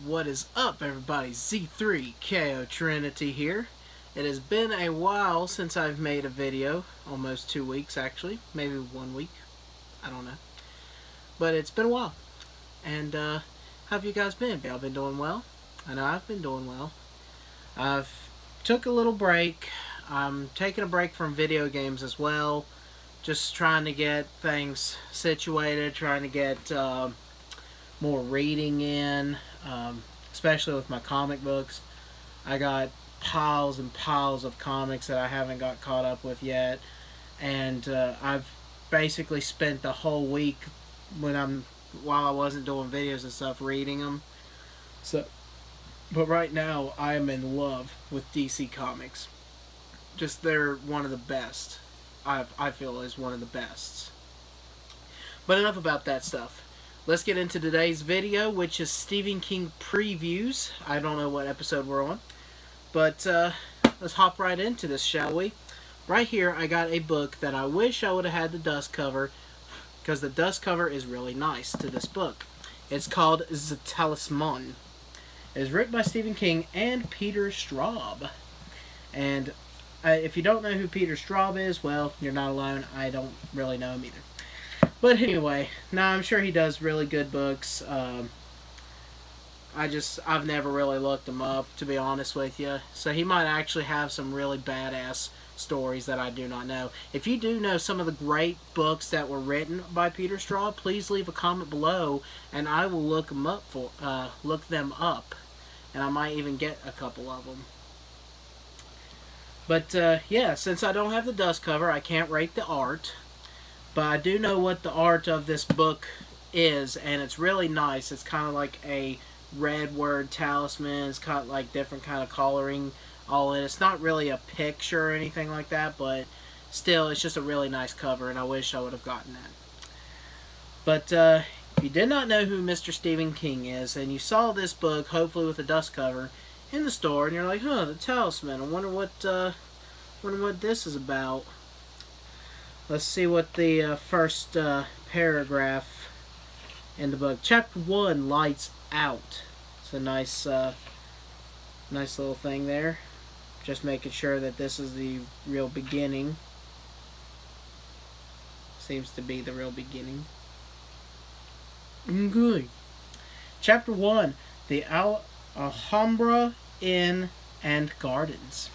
What is up, everybody? Z3KO Trinity here. It has been a while since I've made a video. Almost 2 weeks, actually. Maybe 1 week. I don't know. But it's been a while. And, how have you guys been? Y'all been doing well? I know I've been doing well. I've took a little break. I'm taking a break from video games as well. Just trying to get things situated. Trying to get, more reading in, especially with my comic books. I got piles and piles of comics that I haven't got caught up with yet, and I've basically spent the whole week while I wasn't doing videos and stuff reading them. But right now I am in love with DC Comics. Just they're one of the best. I feel is one of the best. But enough about that stuff. Let's get into today's video, which is Stephen King previews. I don't know what episode we're on, but let's hop right into this, shall we? Right here, I got a book that I wish I would have had the dust cover, because the dust cover is really nice to this book. It's called The Talisman. It is written by Stephen King and Peter Straub. And if you don't know who Peter Straub is, well, you're not alone. I don't really know him either. But anyway, now I'm sure he does really good books. I've never really looked him up, to be honest with you. So he might actually have some really badass stories that I do not know. If you do know some of the great books that were written by Peter Straub, please leave a comment below, and I will look them up, and I might even get a couple of them. But yeah, since I don't have the dust cover, I can't rate the art. But I do know what the art of this book is, and it's really nice. It's kind of like a red word talisman. It's got like different kind of coloring all in. It's not really a picture or anything like that, but still, it's just a really nice cover, and I wish I would have gotten that. But if you did not know who Mr. Stephen King is, and you saw this book, hopefully with a dust cover, in the store, and you're like, huh, the Talisman. I wonder what this is about. Let's see what the first paragraph in the book. Chapter 1, Lights Out. It's a nice little thing there. Just making sure that this is the real beginning. Seems to be the real beginning. Good. Chapter 1, The Alhambra Inn and Gardens.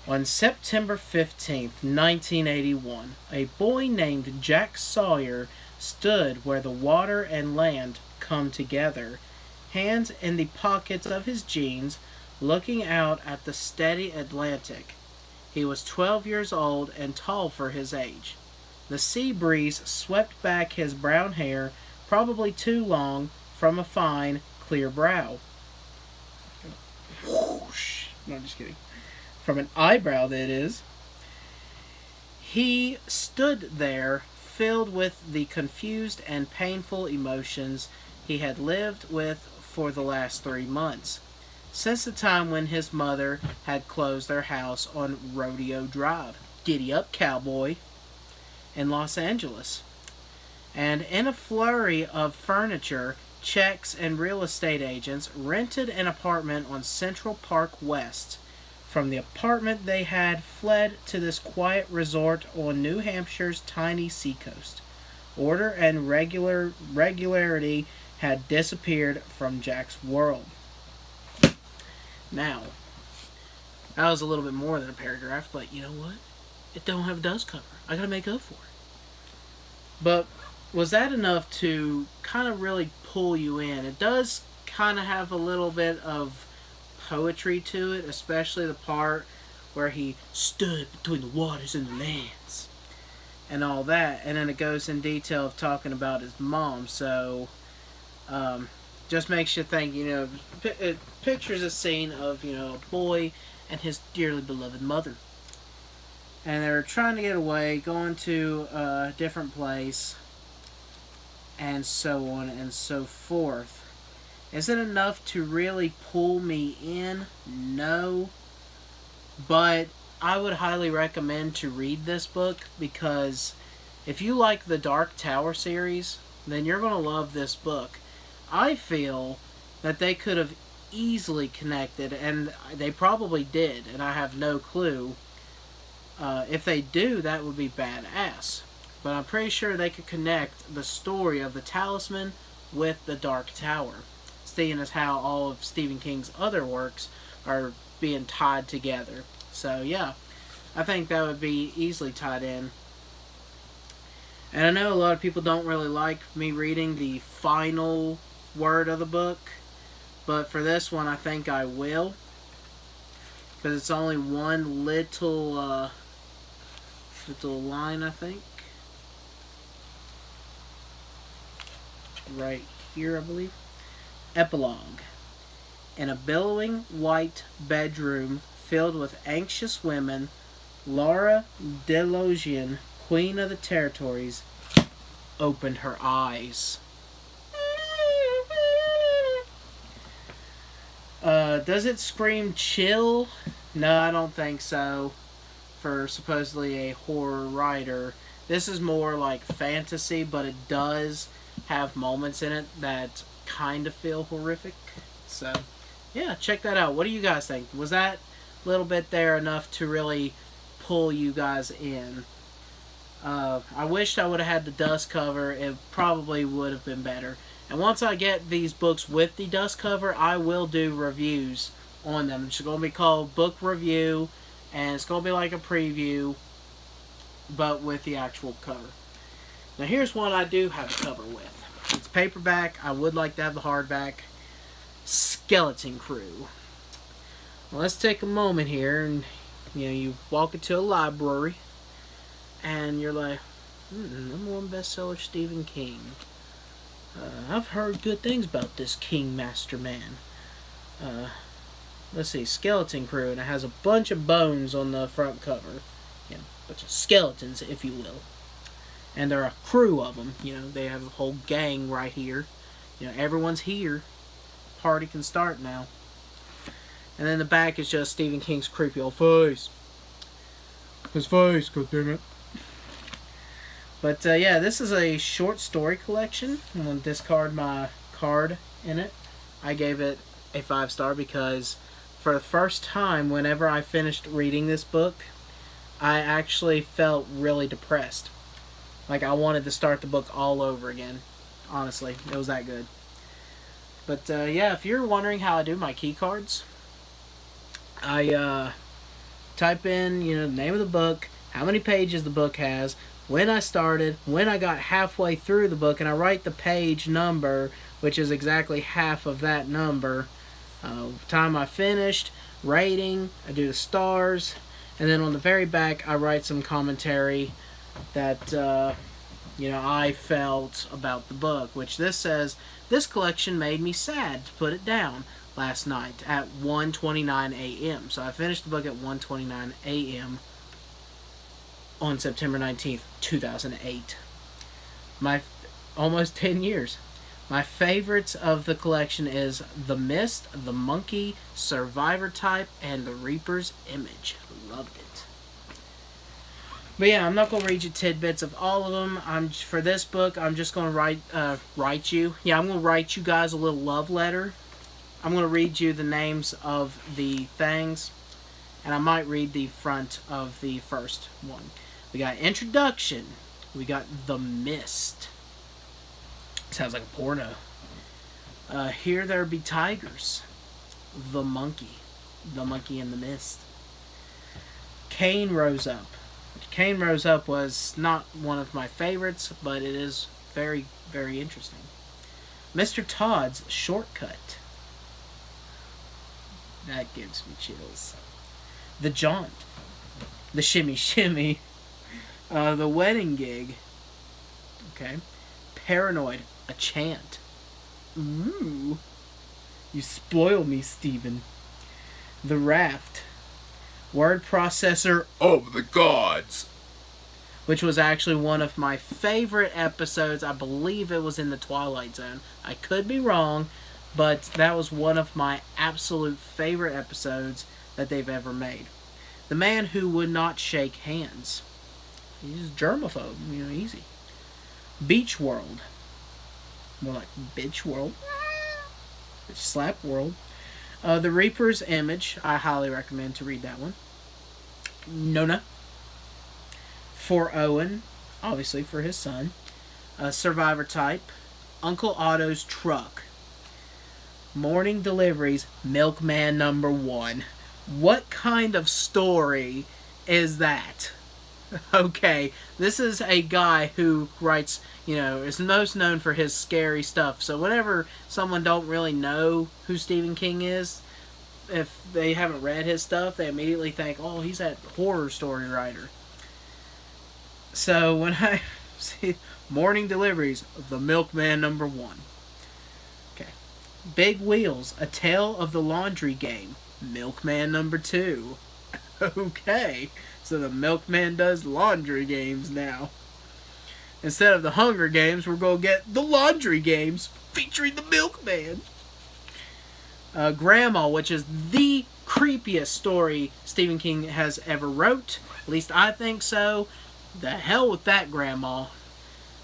On September 15th, 1981, a boy named Jack Sawyer stood where the water and land come together, hands in the pockets of his jeans, looking out at the steady Atlantic. He was 12 years old and tall for his age. The sea breeze swept back his brown hair, probably too long, from a fine, clear brow. Whoosh. No, I'm just kidding. From an eyebrow, that is. He stood there, filled with the confused and painful emotions he had lived with for the last 3 months, since the time when his mother had closed their house on Rodeo Drive, Giddy Up Cowboy, in Los Angeles. And in a flurry of furniture, checks, and real estate agents rented an apartment on Central Park West. From the apartment they had fled to this quiet resort on New Hampshire's tiny seacoast. Order and regularity had disappeared from Jack's world. Now, that was a little bit more than a paragraph, but you know what? It don't have a dust cover. I gotta make up for it. But was that enough to kind of really pull you in? It does kind of have a little bit of poetry to it, especially the part where he stood between the waters and the lands and all that, and then it goes in detail of talking about his mom. So just makes you think, it pictures a scene of a boy and his dearly beloved mother, and they're trying to get away, going to a different place, and so on and so forth. Is it enough to really pull me in? No. But I would highly recommend to read this book, because if you like the Dark Tower series, then you're going to love this book. I feel that they could have easily connected, and they probably did, and I have no clue. If they do, that would be badass. But I'm pretty sure they could connect the story of the Talisman with the Dark Tower, seeing as how all of Stephen King's other works are being tied together. So yeah, I think that would be easily tied in. And I know a lot of people don't really like me reading the final word of the book, but for this one I think I will, because it's only one little line, I think, right here, I believe. Epilogue. In a billowing white bedroom filled with anxious women, Laura Delogian, Queen of the Territories, opened her eyes. Does it scream chill? No, I don't think so. For supposedly a horror writer, this is more like fantasy, but it does have moments in it that kind of feel horrific. So, yeah, check that out. What do you guys think? Was that little bit there enough to really pull you guys in? I wished I would have had the dust cover. It probably would have been better. And once I get these books with the dust cover, I will do reviews on them. It's going to be called Book Review, and it's going to be like a preview, but with the actual cover. Now here's one I do have a cover with. It's paperback. I would like to have the hardback. Skeleton Crew. Well, let's take a moment here, and you walk into a library, and you're like, number one bestseller, Stephen King. I've heard good things about this King Master Man. Let's see, Skeleton Crew, and it has a bunch of bones on the front cover. A bunch of skeletons, if you will. And there are a crew of them. They have a whole gang right here. Everyone's here. Party can start now. And then the back is just Stephen King's creepy old face. His face, goddammit. But yeah, this is a short story collection. I'm going to discard my card in it. I gave it a 5-star because for the first time, whenever I finished reading this book, I actually felt really depressed. Like I wanted to start the book all over again. Honestly, it was that good. But yeah, if you're wondering how I do my key cards, I type in the name of the book, how many pages the book has, when I started, when I got halfway through the book, and I write the page number, which is exactly half of that number. Time I finished, rating, I do the stars, and then on the very back I write some commentary that I felt about the book, which this says, this collection made me sad to put it down last night at 1:29 a.m. So I finished the book at 1:29 a.m. on September 19th, 2008. Almost 10 years. My favorites of the collection is The Mist, The Monkey, Survivor Type, and The Reaper's Image. Loved it. But yeah, I'm not going to read you tidbits of all of them. For this book, I'm just going to write you. Yeah, I'm going to write you guys a little love letter. I'm going to read you the names of the things, and I might read the front of the first one. We got Introduction. We got The Mist. Sounds like a porno. Here There Be Tigers. The Monkey. The Monkey in the Mist. Cain Rose Up. Cain Rose Up was not one of my favorites, but it is very, very interesting. Mr. Todd's Shortcut. That gives me chills. The Jaunt. The Shimmy Shimmy. The Wedding Gig. Okay. Paranoid. A Chant. Ooh. You spoil me, Stephen. The Raft. Word Processor of the Gods. Which was actually one of my favorite episodes. I believe it was in the Twilight Zone. I could be wrong, but that was one of my absolute favorite episodes that they've ever made. The Man Who Would Not Shake Hands. He's germaphobe, easy. Beach World. More like Bitch World. Slap World. The Reaper's Image. I highly recommend to read that one. Nona. For Owen, obviously for his son. Survivor Type. Uncle Otto's Truck. Morning Deliveries, Milkman #1. What kind of story is that? Okay, this is a guy who writes, is most known for his scary stuff. So whenever someone don't really know who Stephen King is, if they haven't read his stuff, they immediately think, oh, he's that horror story writer. So when I see Morning Deliveries, The Milkman #1. Okay. Big Wheels, A Tale of the Laundry Game, Milkman #2. Okay. So the Milkman does laundry games now. Instead of the Hunger Games, we're going to get the Laundry Games featuring the Milkman. Grandma, which is the creepiest story Stephen King has ever wrote. At least I think so. The hell with that Grandma.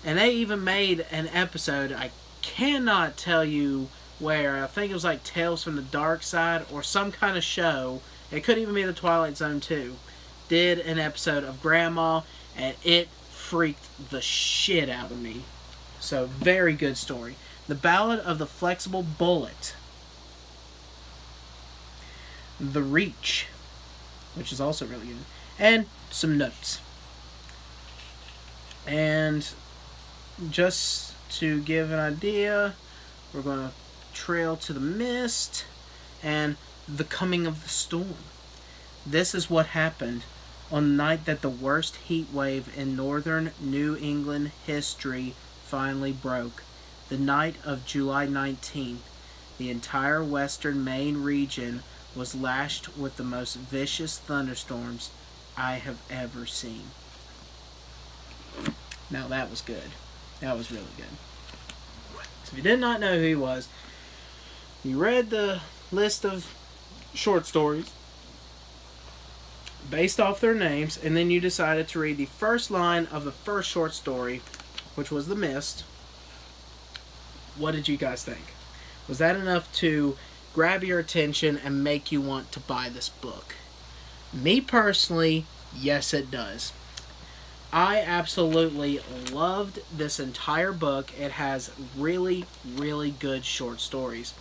And they even made an episode, I cannot tell you where, I think it was like Tales from the Dark Side or some kind of show. It could even be the Twilight Zone too. Did an episode of Grandma, and it freaked the shit out of me. So, very good story. The Ballad of the Flexible Bullet. The Reach, which is also really good. And some notes. And just to give an idea, we're going to trail to the mist and the coming of the storm. This is what happened on the night that the worst heat wave in northern New England history finally broke. The night of July 19th, the entire western Maine region was lashed with the most vicious thunderstorms I have ever seen. Now that was good. That was really good. So if you did not know who he was, you read the list of short stories based off their names, and then you decided to read the first line of the first short story, which was The Mist. What did you guys think? Was that enough to grab your attention and make you want to buy this book? Me personally, yes it does. I absolutely loved this entire book. It has really, really good short stories.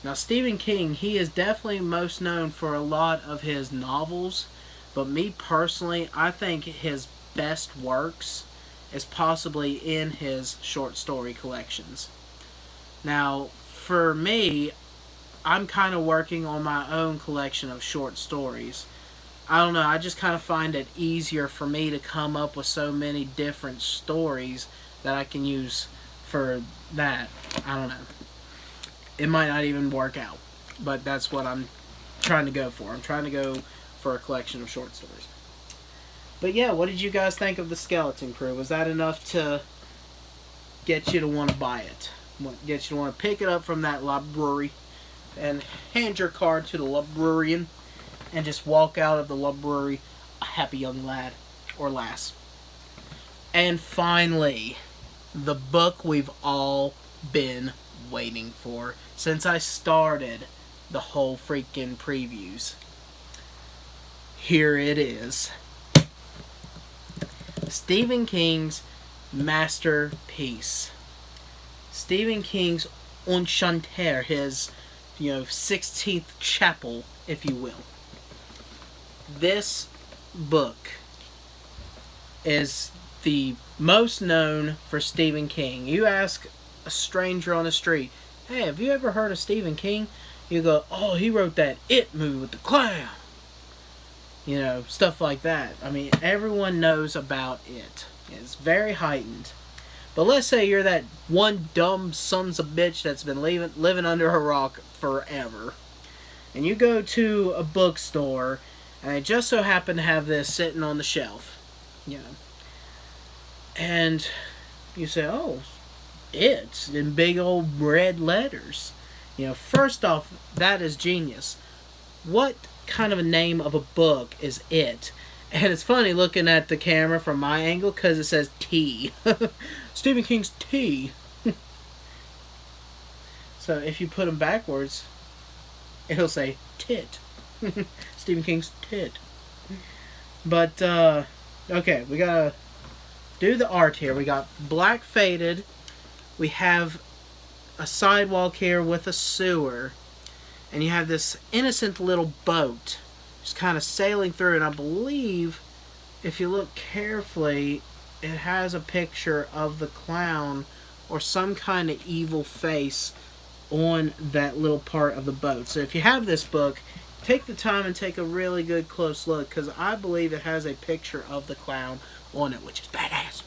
Now, Stephen King, he is definitely most known for a lot of his novels, but me personally, I think his best works is possibly in his short story collections. Now, for me, I'm kind of working on my own collection of short stories. I don't know, I just kind of find it easier for me to come up with so many different stories that I can use for that. I don't know. It might not even work out, but that's what I'm trying to go for. I'm trying to go for a collection of short stories. But yeah, what did you guys think of The Skeleton Crew? Was that enough to get you to want to buy it? Get you to want to pick it up from that library and hand your card to the librarian and just walk out of the library a happy young lad or lass? And finally, the book we've all been waiting for since I started the whole freaking previews. Here it is. Stephen King's masterpiece. Stephen King's Enchanteur, his 16th chapel, if you will. This book is the most known for Stephen King. You ask a stranger on the street, hey, have you ever heard of Stephen King? You go, oh, he wrote that It movie with the clown. Stuff like that. I mean, everyone knows about it. It's very heightened. But let's say you're that one dumb sons of bitch that's been living under a rock forever. And you go to a bookstore, and they just so happen to have this sitting on the shelf. And you say, oh, it's in big old red letters. First off, that is genius. What kind of a name of a book is it? And it's funny looking at the camera from my angle because it says T. Stephen King's T. So if you put them backwards, it'll say tit. Stephen King's tit. But, okay, we gotta do the art here. We got black faded. We have a sidewalk here with a sewer. And you have this innocent little boat just kind of sailing through. And I believe, if you look carefully, it has a picture of the clown or some kind of evil face on that little part of the boat. So if you have this book, take the time and take a really good close look, because I believe it has a picture of the clown on it, which is badass.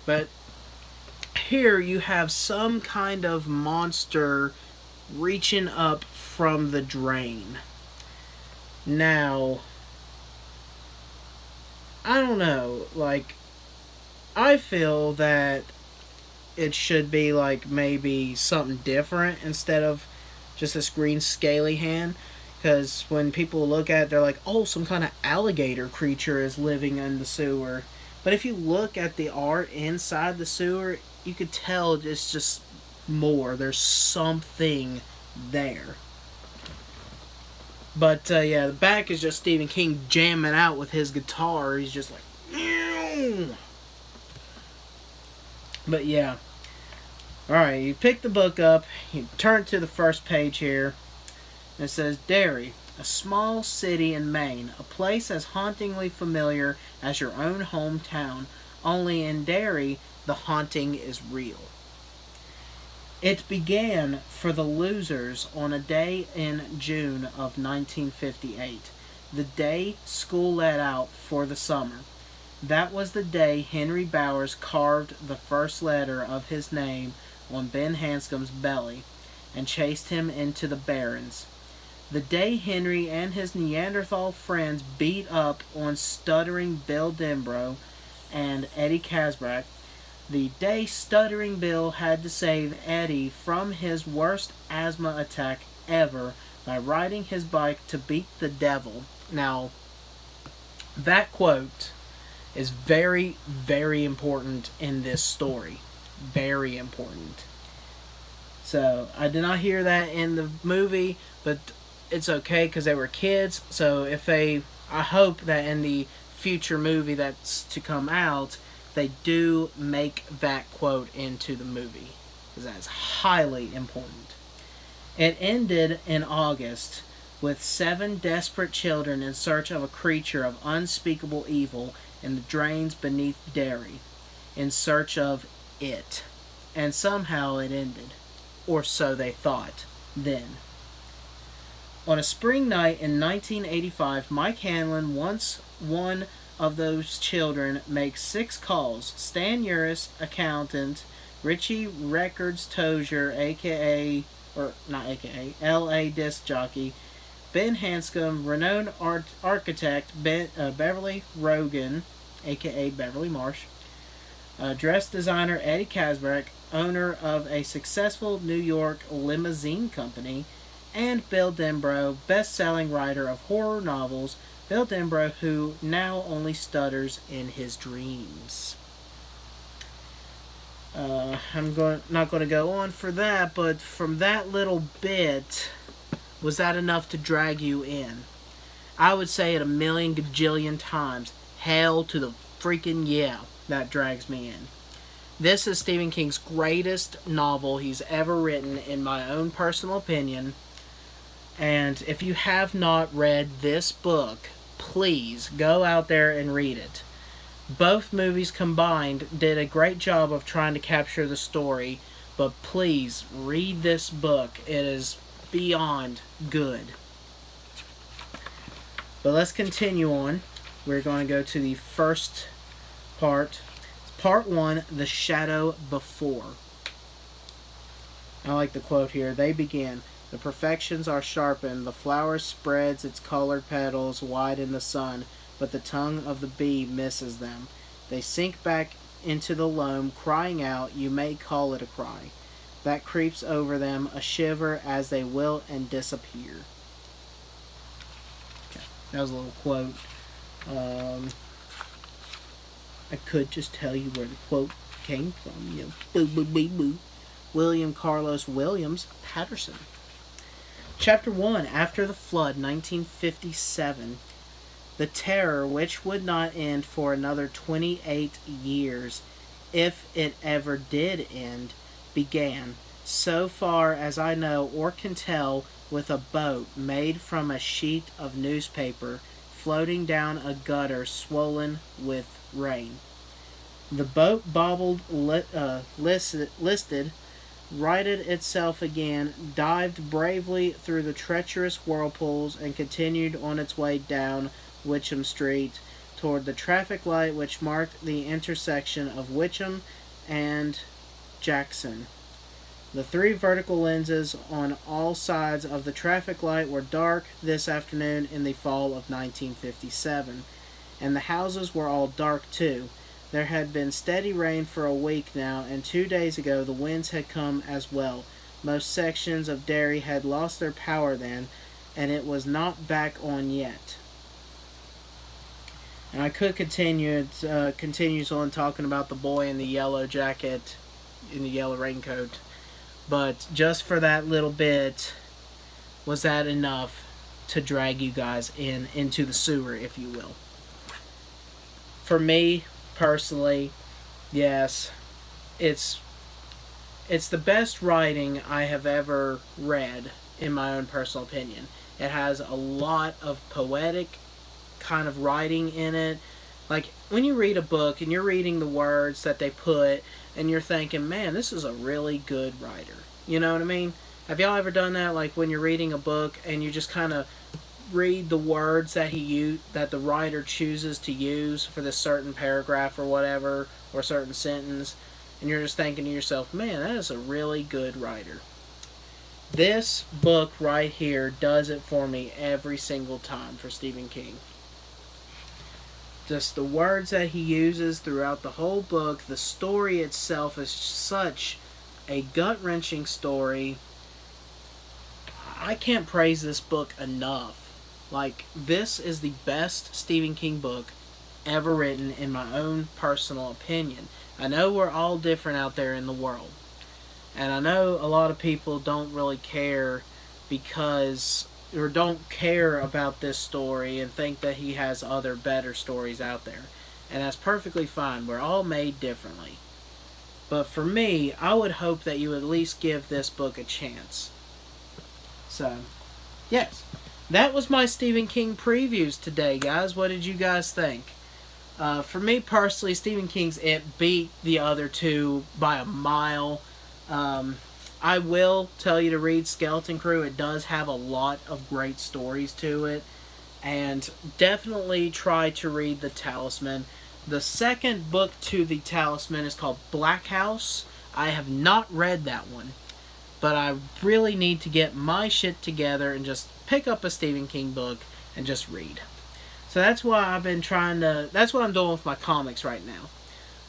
But here you have some kind of monster reaching up from the drain. Now, I don't know, like, I feel that it should be like maybe something different instead of just this green scaly hand. Because when people look at it, they're like, oh, some kind of alligator creature is living in the sewer. But if you look at the art inside the sewer, you could tell it's just more. There's something there. But, yeah, the back is just Stephen King jamming out with his guitar. He's just like, ew. But, yeah. Alright, you pick the book up. You turn to the first page here. And it says, Derry, a small city in Maine. A place as hauntingly familiar as your own hometown. Only in Derry, the haunting is real. It began for the losers on a day in June of 1958, the day school let out for the summer. That was the day Henry Bowers carved the first letter of his name on Ben Hanscom's belly and chased him into the barrens. The day Henry and his Neanderthal friends beat up on stuttering Bill Denbrough and Eddie Kasbrak. The day Stuttering Bill had to save Eddie from his worst asthma attack ever by riding his bike to beat the devil. Now, that quote is very, very important in this story. Very important. So, I did not hear that in the movie, but it's okay because they were kids. So, I hope that in the future movie that's to come out, they do make that quote into the movie, because that is highly important. It ended in August with 7 desperate children in search of a creature of unspeakable evil in the drains beneath Derry, in search of it. And somehow it ended, or so they thought then. On a spring night in 1985, Mike Hanlon, once one of those children, makes 6 calls. Stan Uris, accountant, Richie Records Tozier, L.A. disc jockey, Ben Hanscom, renowned architect Beverly Rogan, a.k.a. Beverly Marsh, dress designer Eddie Kasbrak, owner of a successful New York limousine company, and Bill Denbrough, best-selling writer of horror novels, Bill Denbrough, who now only stutters in his dreams. I'm not going to go on for that, but from that little bit, was that enough to drag you in? I would say it a million gajillion times. Hell to the freaking yeah, that drags me in. This is Stephen King's greatest novel he's ever written, in my own personal opinion. And if you have not read this book, please go out there and read it. Both movies combined did a great job of trying to capture the story, but please read this book. It is beyond good. But let's continue on. We're going to go to the first part. Part 1, The Shadow Before. I like the quote here. They begin. The perfections are sharpened. The flower spreads its colored petals wide in the sun, but the tongue of the bee misses them. They sink back into the loam, crying out, you may call it a cry, that creeps over them, a shiver as they wilt and disappear. Okay, that was a little quote. I could just tell you where the quote came from, boo boo boo boo. William Carlos Williams Patterson. Chapter 1, After the Flood, 1957. The terror, which would not end for another 28 years, if it ever did end, began, so far as I know or can tell, with a boat made from a sheet of newspaper floating down a gutter swollen with rain. The boat bobbled, listed, righted itself again, dived bravely through the treacherous whirlpools, and continued on its way down Witcham Street toward the traffic light which marked the intersection of Witcham and Jackson. The three vertical lenses on all sides of the traffic light were dark this afternoon in the fall of 1957, and the houses were all dark too. There had been steady rain for a week now, and 2 days ago the winds had come as well. Most sections of Derry had lost their power then, and it was not back on yet. And I could continue. It continues on talking about the boy in the yellow jacket, in the yellow raincoat. But just for that little bit, was that enough to drag you guys into the sewer, if you will? For me, personally, yes, it's the best writing I have ever read, in my own personal opinion. It has a lot of poetic kind of writing in it. Like, when you read a book and you're reading the words that they put, and you're thinking, man, this is a really good writer. You know what I mean? Have y'all ever done that? Like, when you're reading a book and you just kind of read the words that that the writer chooses to use for this certain paragraph or whatever, or certain sentence, and you're just thinking to yourself, man, that is a really good writer. This book right here does it for me every single time for Stephen King. Just the words that he uses throughout the whole book, the story itself is such a gut-wrenching story. I can't praise this book enough. Like, this is the best Stephen King book ever written, in my own personal opinion. I know we're all different out there in the world. And I know a lot of people don't really care or don't care about this story and think that he has other better stories out there. And that's perfectly fine. We're all made differently. But for me, I would hope that you at least give this book a chance. So, yes. That was my Stephen King previews today, guys. What did you guys think? For me personally, Stephen King's It beat the other two by a mile. I will tell you to read Skeleton Crew. It does have a lot of great stories to it. And definitely try to read The Talisman. The second book to The Talisman is called Black House. I have not read that one. But I really need to get my shit together and just pick up a Stephen King book and just read. So that's why I've been that's what I'm doing with my comics right now.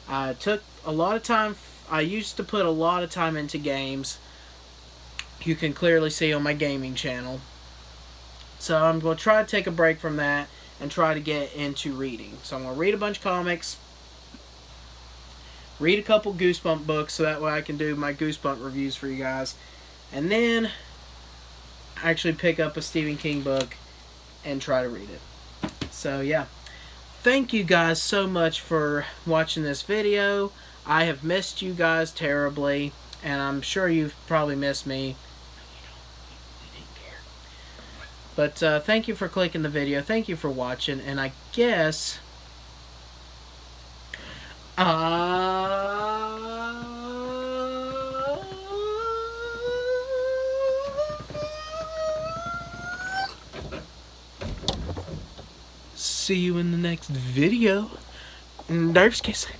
I took a lot of time. I used to put a lot of time into games. You can clearly see on my gaming channel. So I'm going to try to take a break from that and try to get into reading. So I'm going to read a bunch of comics. Read a couple Goosebump books so that way I can do my Goosebump reviews for you guys. And then actually pick up a Stephen King book and try to read it. So yeah. Thank you guys so much for watching this video. I have missed you guys terribly, and I'm sure you've probably missed me. But thank you for clicking the video. Thank you for watching, and I guess see you in the next video. Nerves kissing.